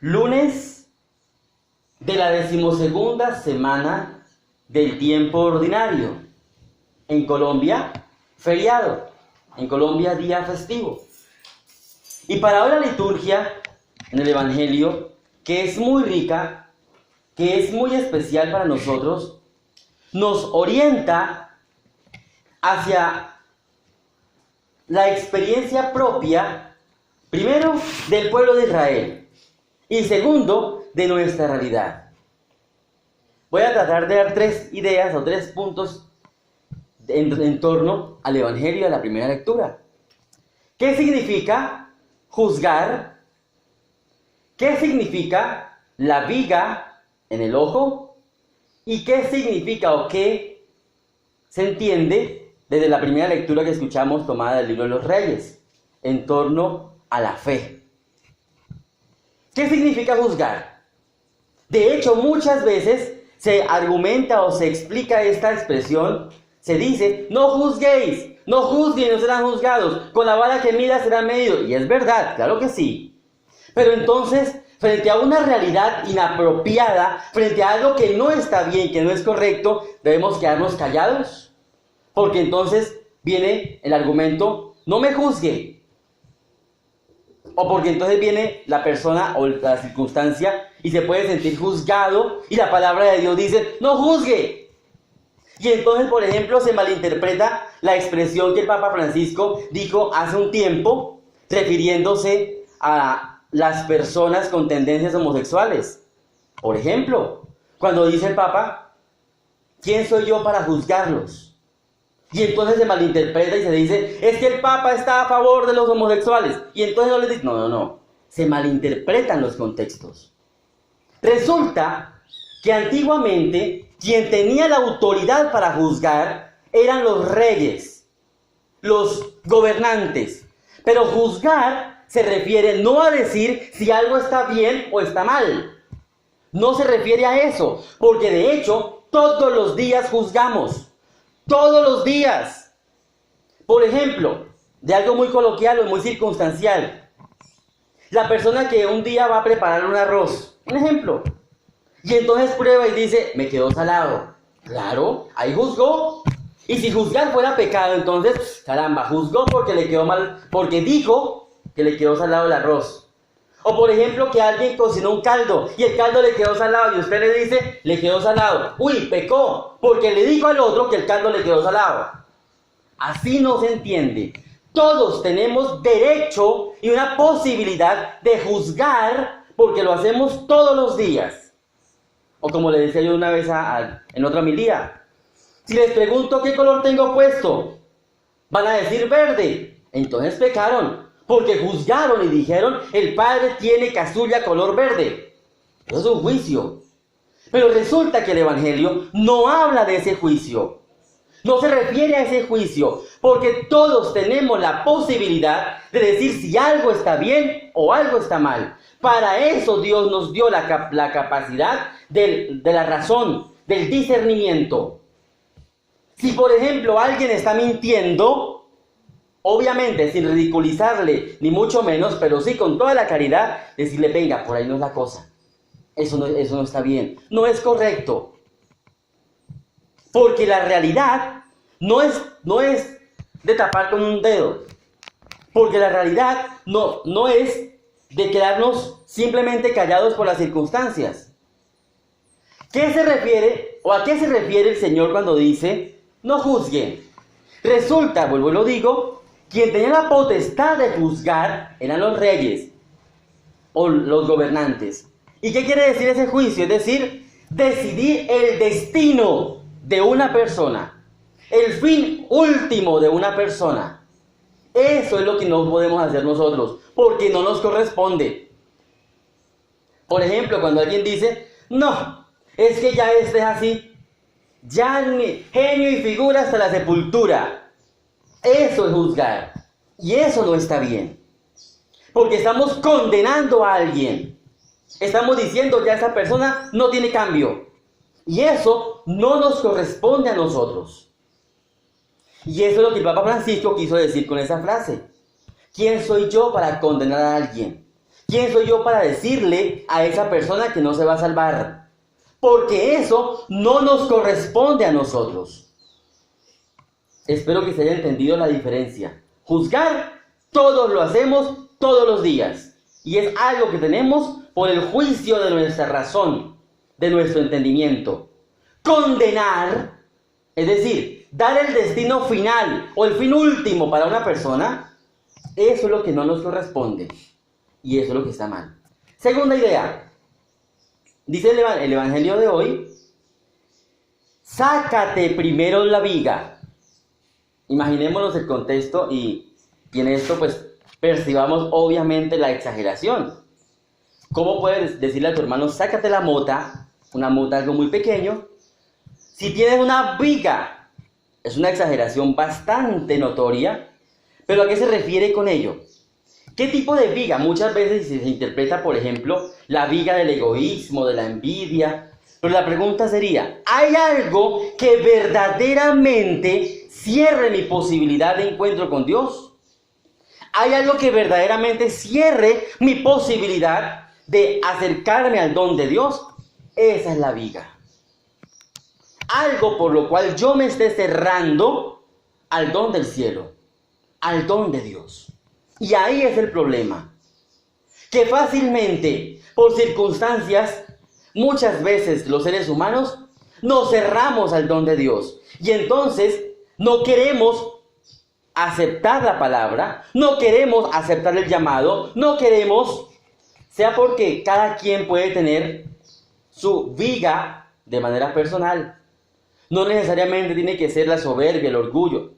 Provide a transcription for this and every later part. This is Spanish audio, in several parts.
Lunes de la 12ª semana del tiempo ordinario. En Colombia, feriado. En Colombia, día festivo. Y para hoy la liturgia en el Evangelio, que es muy rica, que es muy especial para nosotros, nos orienta hacia la experiencia propia, primero, del pueblo de Israel y segundo, de nuestra realidad. Voy a tratar de dar tres ideas o tres puntos en torno al Evangelio de la primera lectura. ¿Qué significa juzgar? ¿Qué significa la viga en el ojo? ¿Y qué significa o qué se entiende desde la primera lectura que escuchamos tomada del libro de los Reyes en torno a la fe? ¿Qué significa juzgar? De hecho, muchas veces se argumenta o se explica esta expresión. Se dice, no juzguéis, no juzguen, no serán juzgados, con la vara que mida serán medidos. Y es verdad, claro que sí. Pero entonces, frente a una realidad inapropiada, frente a algo que no está bien, que no es correcto, debemos quedarnos callados. Porque entonces viene el argumento, no me juzgue. O porque entonces viene la persona o la circunstancia y se puede sentir juzgado y la palabra de Dios dice, no juzgue. Y entonces, por ejemplo, se malinterpreta la expresión que el Papa Francisco dijo hace un tiempo, refiriéndose a las personas con tendencias homosexuales. Por ejemplo, cuando dice el Papa, ¿quién soy yo para juzgarlos? Y entonces se malinterpreta y se dice, es que el Papa está a favor de los homosexuales. Y entonces no les dice, no. Se malinterpretan los contextos. Resulta que antiguamente quien tenía la autoridad para juzgar eran los reyes, los gobernantes. Pero juzgar se refiere no a decir si algo está bien o está mal. No se refiere a eso, porque de hecho todos los días juzgamos. Todos los días. Por ejemplo, de algo muy coloquial o muy circunstancial. La persona que un día va a preparar un arroz. Un ejemplo. Y entonces prueba y dice, me quedó salado. Claro, ahí juzgó. Y si juzgar fuera pecado, entonces, caramba, juzgó porque le quedó mal, porque dijo que le quedó salado el arroz. O por ejemplo, que alguien cocinó un caldo y el caldo le quedó salado y usted le dice, le quedó salado. Uy, pecó, porque le dijo al otro que el caldo le quedó salado. Así no se entiende. Todos tenemos derecho y una posibilidad de juzgar porque lo hacemos todos los días. O como le decía yo una vez en otra homilía, si les pregunto qué color tengo puesto, van a decir verde. Entonces pecaron. Porque juzgaron y dijeron, el padre tiene casulla color verde. Eso es un juicio. Pero resulta que el Evangelio no habla de ese juicio. No se refiere a ese juicio. Porque todos tenemos la posibilidad de decir si algo está bien o algo está mal. Para eso Dios nos dio la capacidad de la razón, del discernimiento. Si por ejemplo alguien está mintiendo, obviamente, sin ridiculizarle, ni mucho menos, pero sí con toda la caridad, decirle, venga, por ahí no es la cosa. Eso no está bien. No es correcto. Porque la realidad no es de tapar con un dedo. Porque la realidad no es de quedarnos simplemente callados por las circunstancias. ¿Qué se refiere, o a qué se refiere el Señor cuando dice, no juzguen? Resulta, vuelvo y lo digo, quien tenía la potestad de juzgar eran los reyes o los gobernantes. ¿Y qué quiere decir ese juicio? Es decir, decidir el destino de una persona, el fin último de una persona. Eso es lo que no podemos hacer nosotros, porque no nos corresponde. Por ejemplo, cuando alguien dice, no, es que ya este es así, ya genio y figura hasta la sepultura. Eso es juzgar. Y eso no está bien. Porque estamos condenando a alguien. Estamos diciendo que esa persona no tiene cambio. Y eso no nos corresponde a nosotros. Y eso es lo que el Papa Francisco quiso decir con esa frase. ¿Quién soy yo para condenar a alguien? ¿Quién soy yo para decirle a esa persona que no se va a salvar? Porque eso no nos corresponde a nosotros. Espero que se haya entendido la diferencia. Juzgar, todos lo hacemos todos los días. Y es algo que tenemos por el juicio de nuestra razón, de nuestro entendimiento. Condenar, es decir, dar el destino final o el fin último para una persona, eso es lo que no nos corresponde. Y eso es lo que está mal. Segunda idea. Dice el Evangelio de hoy, sácate primero la viga. Imaginémonos el contexto y en esto pues percibamos obviamente la exageración. ¿Cómo puedes decirle a tu hermano, sácate la mota, una mota algo muy pequeño, si tienes una viga? Es una exageración bastante notoria, pero ¿a qué se refiere con ello? ¿Qué tipo de viga? Muchas veces se interpreta, por ejemplo, la viga del egoísmo, de la envidia. Pero la pregunta sería, ¿hay algo que verdaderamente cierre mi posibilidad de encuentro con Dios? ¿Hay algo que verdaderamente cierre mi posibilidad de acercarme al don de Dios? Esa es la viga. Algo por lo cual yo me esté cerrando al don del cielo, al don de Dios. Y ahí es el problema. Que fácilmente, por circunstancias, muchas veces los seres humanos nos cerramos al don de Dios. Y entonces no queremos aceptar la palabra, no queremos aceptar el llamado, no queremos, sea porque cada quien puede tener su viga de manera personal. No necesariamente tiene que ser la soberbia, el orgullo.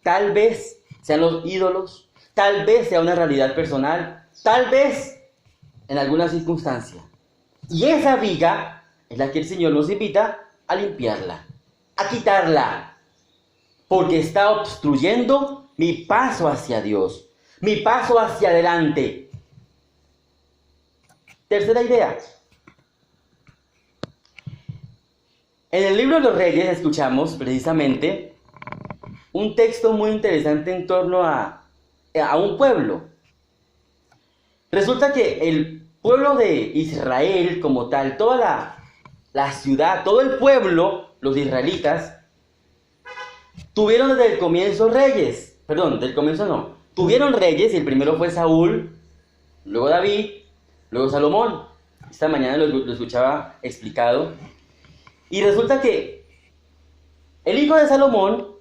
Tal vez sean los ídolos, tal vez sea una realidad personal, tal vez en alguna circunstancia. Y esa viga es la que el Señor nos invita a limpiarla, a quitarla, porque está obstruyendo mi paso hacia Dios, mi paso hacia adelante. Tercera idea. En el libro de los Reyes escuchamos precisamente un texto muy interesante en torno a un pueblo. Resulta que el pueblo de Israel como tal, toda la ciudad, todo el pueblo, los israelitas, tuvieron desde el comienzo reyes. Perdón, del comienzo no. Tuvieron reyes y el primero fue Saúl, luego David, luego Salomón. Esta mañana lo escuchaba explicado. Y resulta que el hijo de Salomón,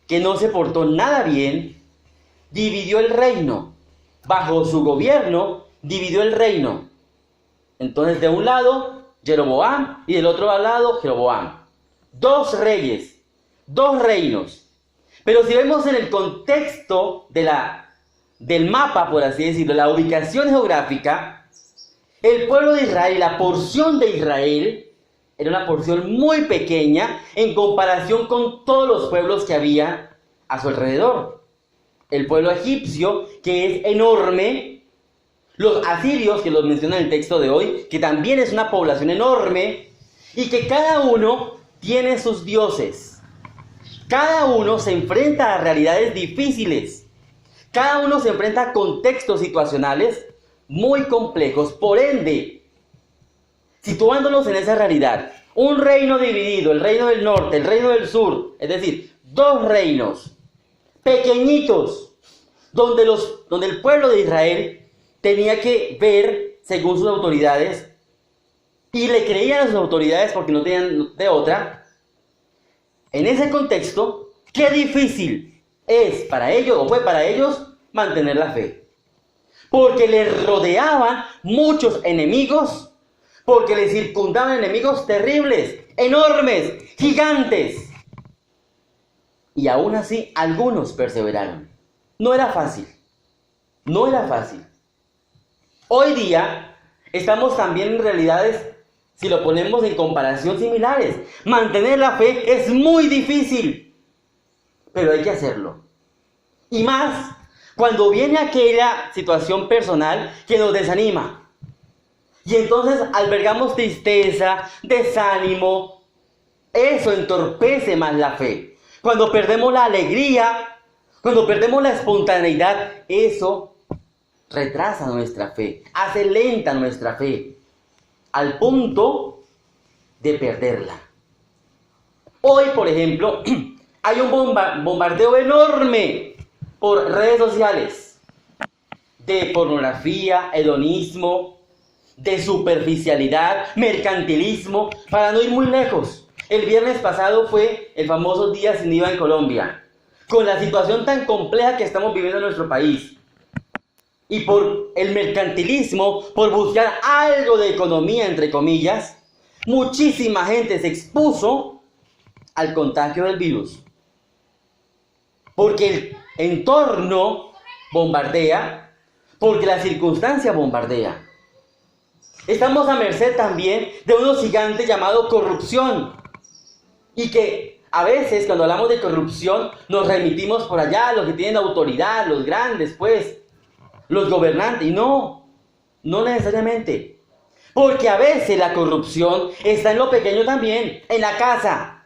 que no se portó nada bien, dividió el reino. Bajo su gobierno, dividió el reino. Entonces, de un lado, Jeroboam, y del otro lado, Jeroboam. Dos reyes, dos reinos. Pero si vemos en el contexto del mapa, por así decirlo, la ubicación geográfica, el pueblo de Israel, la porción de Israel, era una porción muy pequeña en comparación con todos los pueblos que había a su alrededor. El pueblo egipcio, que es enorme, los asirios, que los menciona en el texto de hoy, que también es una población enorme, y que cada uno tiene sus dioses. Cada uno se enfrenta a realidades difíciles. Cada uno se enfrenta a contextos situacionales muy complejos. Por ende, situándonos en esa realidad, un reino dividido, el reino del norte, el reino del sur, es decir, dos reinos pequeñitos, donde el pueblo de Israel tenía que ver según sus autoridades, y le creían a sus autoridades porque no tenían de otra. En ese contexto, qué difícil es para ellos, o fue para ellos, mantener la fe. Porque les rodeaban muchos enemigos, porque les circundaban enemigos terribles, enormes, gigantes. Y aún así, algunos perseveraron. No era fácil. No era fácil. Hoy día, estamos también en realidades, si lo ponemos en comparación, similares. Mantener la fe es muy difícil, pero hay que hacerlo. Y más cuando viene aquella situación personal que nos desanima. Y entonces albergamos tristeza, desánimo. Eso entorpece más la fe. Cuando perdemos la alegría, cuando perdemos la espontaneidad, eso retrasa nuestra fe, hace lenta nuestra fe, al punto de perderla. Hoy, por ejemplo, hay un bombardeo enorme por redes sociales de pornografía, hedonismo, de superficialidad, mercantilismo, para no ir muy lejos. El viernes pasado fue el famoso Día Sin IVA en Colombia, con la situación tan compleja que estamos viviendo en nuestro país. Y por el mercantilismo, por buscar algo de economía, entre comillas, muchísima gente se expuso al contagio del virus. Porque el entorno bombardea, porque la circunstancia bombardea. Estamos a merced también de unos gigantes llamados corrupción. Y que a veces cuando hablamos de corrupción nos remitimos por allá, los que tienen autoridad, los grandes pues, los gobernantes. Y no necesariamente. Porque a veces la corrupción está en lo pequeño también, en la casa.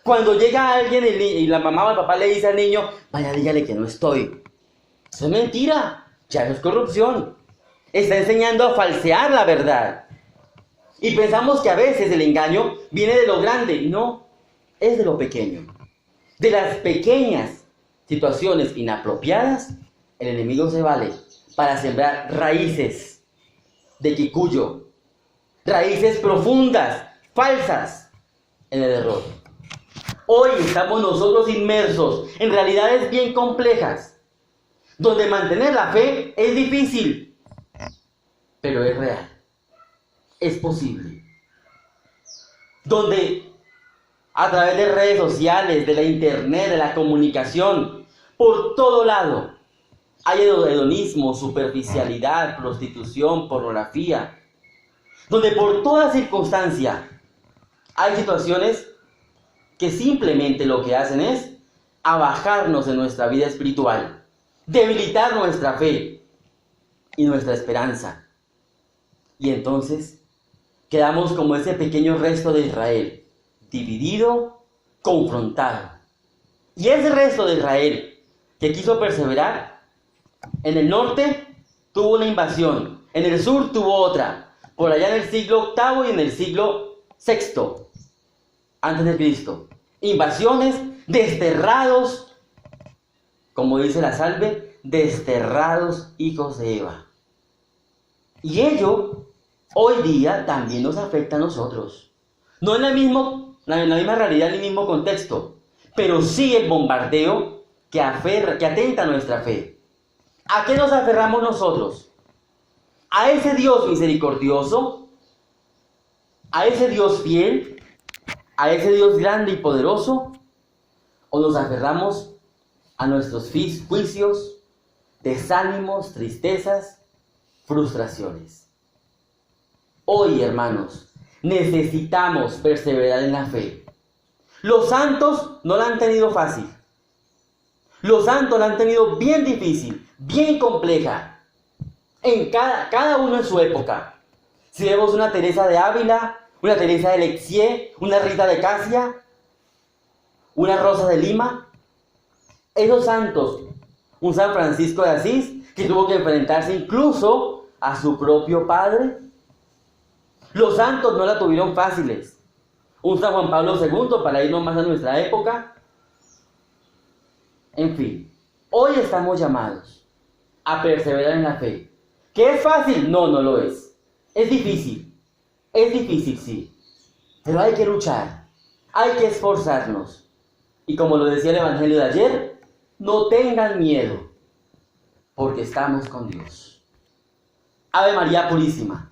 Cuando llega alguien y la mamá o el papá le dice al niño, vaya, dígale que no estoy. Eso es mentira, ya no es corrupción. Está enseñando a falsear la verdad. Y pensamos que a veces el engaño viene de lo grande. Y no, es de lo pequeño. De las pequeñas situaciones inapropiadas, el enemigo se vale para sembrar raíces de quicuyo, raíces profundas, falsas en el error. Hoy estamos nosotros inmersos en realidades bien complejas, donde mantener la fe es difícil, pero es real, es posible. Donde a través de redes sociales, de la internet, de la comunicación, por todo lado, hay hedonismo, superficialidad, prostitución, pornografía, donde por toda circunstancia hay situaciones que simplemente lo que hacen es abajarnos en nuestra vida espiritual, debilitar nuestra fe y nuestra esperanza. Y entonces quedamos como ese pequeño resto de Israel, dividido, confrontado. Y ese resto de Israel que quiso perseverar, en el norte tuvo una invasión, en el sur tuvo otra, por allá en el siglo VIII y en el siglo VI antes de Cristo. Invasiones, desterrados, como dice la salve, desterrados hijos de Eva. Y ello hoy día también nos afecta a nosotros. No en la misma realidad, en el mismo contexto, pero sí el bombardeo que atenta a nuestra fe. ¿A qué nos aferramos nosotros? ¿A ese Dios misericordioso? ¿A ese Dios fiel? ¿A ese Dios grande y poderoso? ¿O nos aferramos a nuestros juicios, desánimos, tristezas, frustraciones? Hoy, hermanos, necesitamos perseverar en la fe. Los santos no la han tenido fácil. Los santos la han tenido bien difícil, bien compleja. En cada uno en su época. Si vemos una Teresa de Ávila, una Teresa de Lisieux, una Rita de Casia, una Rosa de Lima, esos santos, un San Francisco de Asís, que tuvo que enfrentarse incluso a su propio padre. Los santos no la tuvieron fáciles. Un San Juan Pablo II, para irnos más a nuestra época. En fin, hoy estamos llamados a perseverar en la fe. ¿Que es fácil? No, no lo es. Es difícil, sí. Pero hay que luchar, hay que esforzarnos. Y como lo decía el Evangelio de ayer, no tengan miedo, porque estamos con Dios. Ave María Purísima.